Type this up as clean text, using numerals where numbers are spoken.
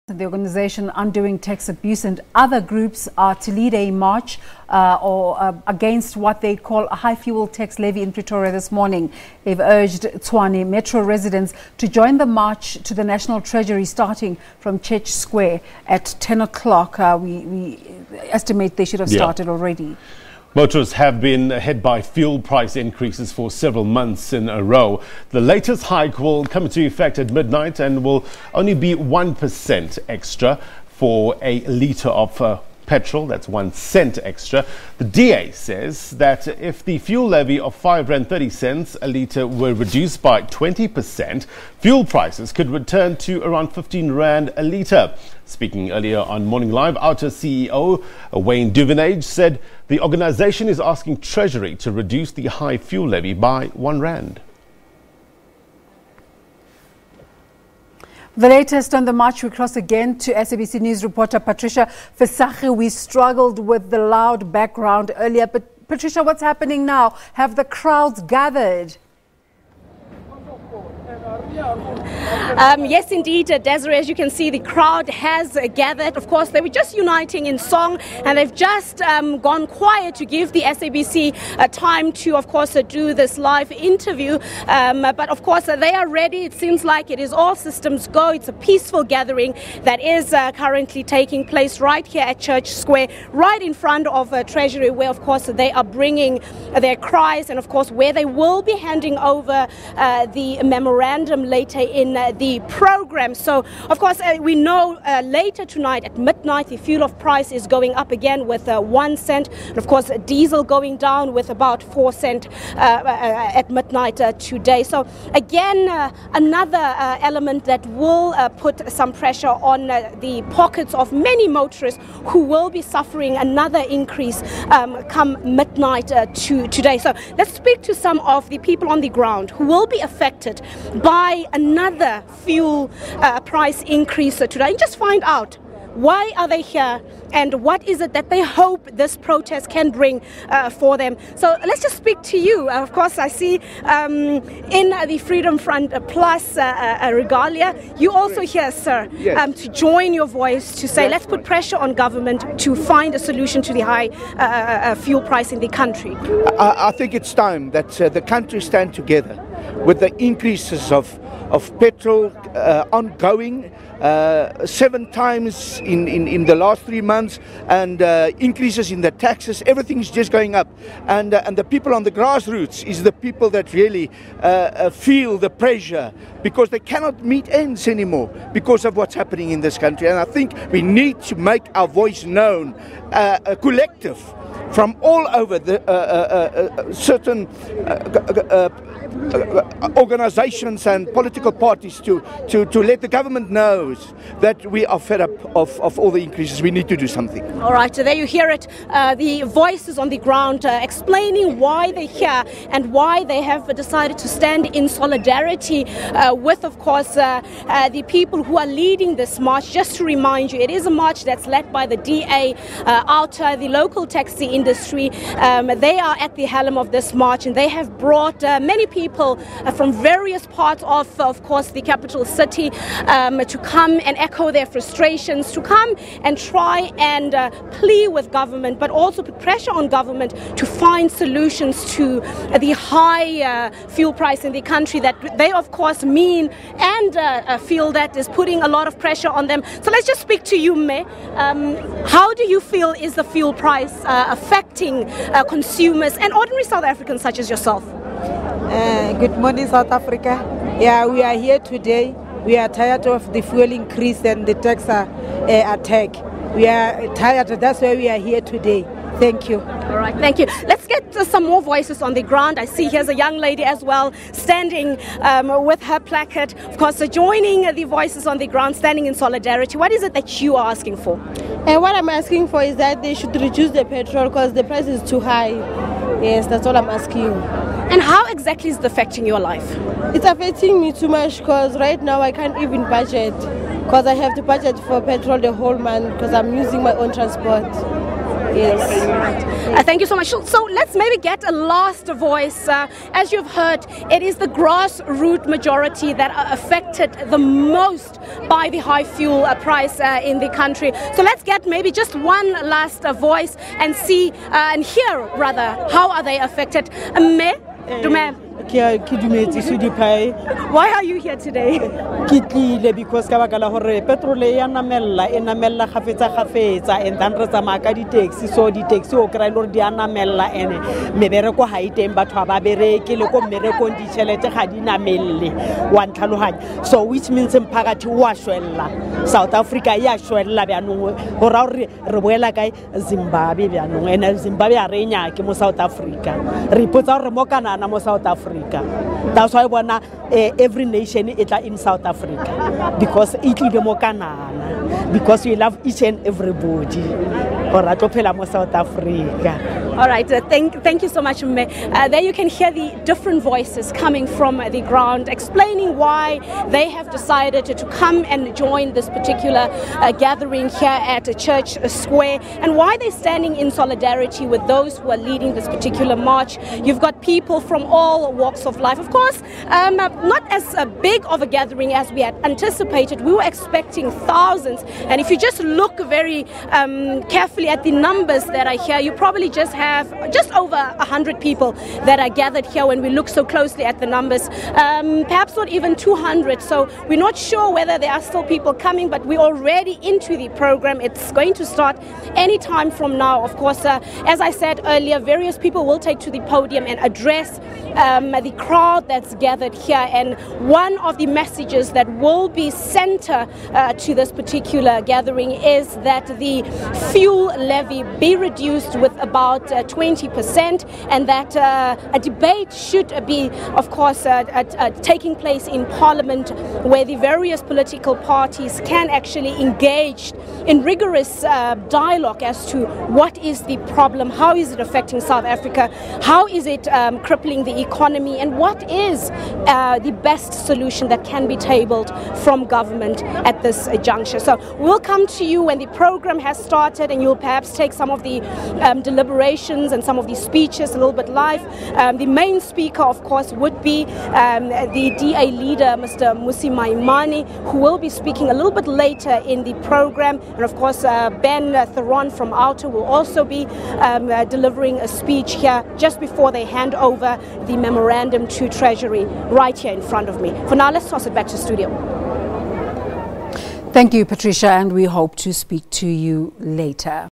The organization Undoing Tax Abuse and other groups are to lead a march against what they call a high fuel tax levy in Pretoria this morning. They've urged Tshwane Metro residents to join the march to the National Treasury starting from Church Square at 10 o'clock. We estimate they should have started already. Motorists have been hit by fuel price increases for several months in a row. The latest hike will come into effect at midnight and will only be 1% extra for a litre of petrol. That's 1 cent extra. The DA says that if the fuel levy of R5.30 a litre were reduced by 20%, fuel prices could return to around 15 Rand a litre. Speaking earlier on Morning Live, Outer CEO Wayne Duvenage said the organisation is asking Treasury to reduce the high fuel levy by 1 Rand. The latest on the march, we cross again to SABC News reporter Patricia. Visagie, we struggled with the loud background earlier, but Patricia, what's happening now? Have the crowds gathered? Yes, indeed, Desiree, as you can see, the crowd has gathered. Of course, they were just uniting in song and they've just gone quiet to give the SABC time to, of course, do this live interview. But, of course, they are ready. It seems like it is all systems go. It's a peaceful gathering that is currently taking place right here at Church Square, right in front of Treasury, where, of course, they are bringing their cries and, of course, where they will be handing over the memorandum later in the program. So, of course, we know later tonight at midnight the fuel of price is going up again with 1 cent. And of course, diesel going down with about 4 cents at midnight today. So, again, another element that will put some pressure on the pockets of many motorists who will be suffering another increase come midnight today. So, let's speak to some of the people on the ground who will be affected by another fuel price increase today, and just find out why are they here and what is it that they hope this protest can bring for them. So let's just speak to you. Of course, I see in the Freedom Front Plus regalia, you also here, sir, to join your voice to say, let's put pressure on government to find a solution to the high fuel price in the country. I think it's time that the country stand together with the increases of petrol ongoing 7 times in the last 3 months, and increases in the taxes. Everything's just going up, and the people on the grassroots is the people that really feel the pressure, because they cannot meet ends anymore because of what's happening in this country. And I think we need to make our voice known, a collective from all over the certain organizations and political parties to let the government know that we are fed up of all the increases. We need to do something. All right, so there you hear it. The voices on the ground explaining why they're here and why they have decided to stand in solidarity with, of course, the people who are leading this march. Just to remind you, it is a march that's led by the DA, Outer, the local taxi industry. They are at the helm of this march, and they have brought many people from various parts of course, the capital city to come and echo their frustrations, to come and try and plea with government, but also put pressure on government to find solutions to the high fuel price in the country that they, of course, mean and feel that is putting a lot of pressure on them. So let's just speak to you, May. How do you feel is the fuel price affecting consumers and ordinary South Africans such as yourself? Good morning, South Africa. Yeah, we are here today. We are tired of the fuel increase and the tax attack. We are tired. That's why we are here today. Thank you. All right, thank you. Let's get some more voices on the ground. I see here's a young lady as well, standing with her placard. Of course, joining the voices on the ground, standing in solidarity. What is it that you are asking for? What I'm asking for is that they should reduce the petrol because the price is too high. Yes, that's all I'm asking. And how exactly is it affecting your life? It's affecting me too much because right now I can't even budget, because I have to budget for petrol the whole month because I'm using my own transport. Yes. Thank you so much. So let's maybe get a last voice. As you've heard, it is the grassroots majority that are affected the most by the high fuel price in the country. So let's get maybe just one last voice and see and hear rather how are they affected. Why are you here today? Because petrol namella and then re tsamaya ka di-taxi, so di-taxi o kry-a gore di a namella ene mebereko ga iteng batho ba bereke le ko mmerekong ditšhelete ga di namelle wa ntlhaloganya, so which means mphakathi wa shwella, South Africa ya shwella bjanong go raya gore re boela kae Zimbabwe bjanong, and Zimbabwe a re nyake mo South Africa, re ipotsa gore mo kanana mo South Africa. That's why bona every nation is in South Africa, because it is mo kanana, because we love each and everybody. Ora to phela mo South Africa. All right, thank you so much, Mme. There you can hear the different voices coming from the ground, explaining why they have decided to come and join this particular gathering here at Church Square, and why they're standing in solidarity with those who are leading this particular march. You've got people from all walks of life. Of course, not as big of a gathering as we had anticipated. We were expecting thousands, and if you just look very carefully at the numbers that are here, you probably just have just over 100 people that are gathered here when we look so closely at the numbers, perhaps not even 200, so we're not sure whether there are still people coming, but we're already into the program. It's going to start any time from now. Of course, as I said earlier, various people will take to the podium and address the crowd that's gathered here, and one of the messages that will be center to this particular gathering is that the fuel levy be reduced with about 20%, and that a debate should be, of course, taking place in Parliament, where the various political parties can actually engage in rigorous dialogue as to what is the problem, how is it affecting South Africa, how is it crippling the economy, and what is the best solution that can be tabled from government at this juncture. So we'll come to you when the program has started, and you'll perhaps take some of the deliberations and some of the speeches a little bit live. The main speaker, of course, would be the DA leader, Mr. Mmusi Maimane, who will be speaking a little bit later in the program. And of course, Ben Theron from Outer will also be delivering a speech here just before they hand over the memorandum to Treasury right here in front of me. For now, let's toss it back to studio. Thank you, Patricia, and we hope to speak to you later.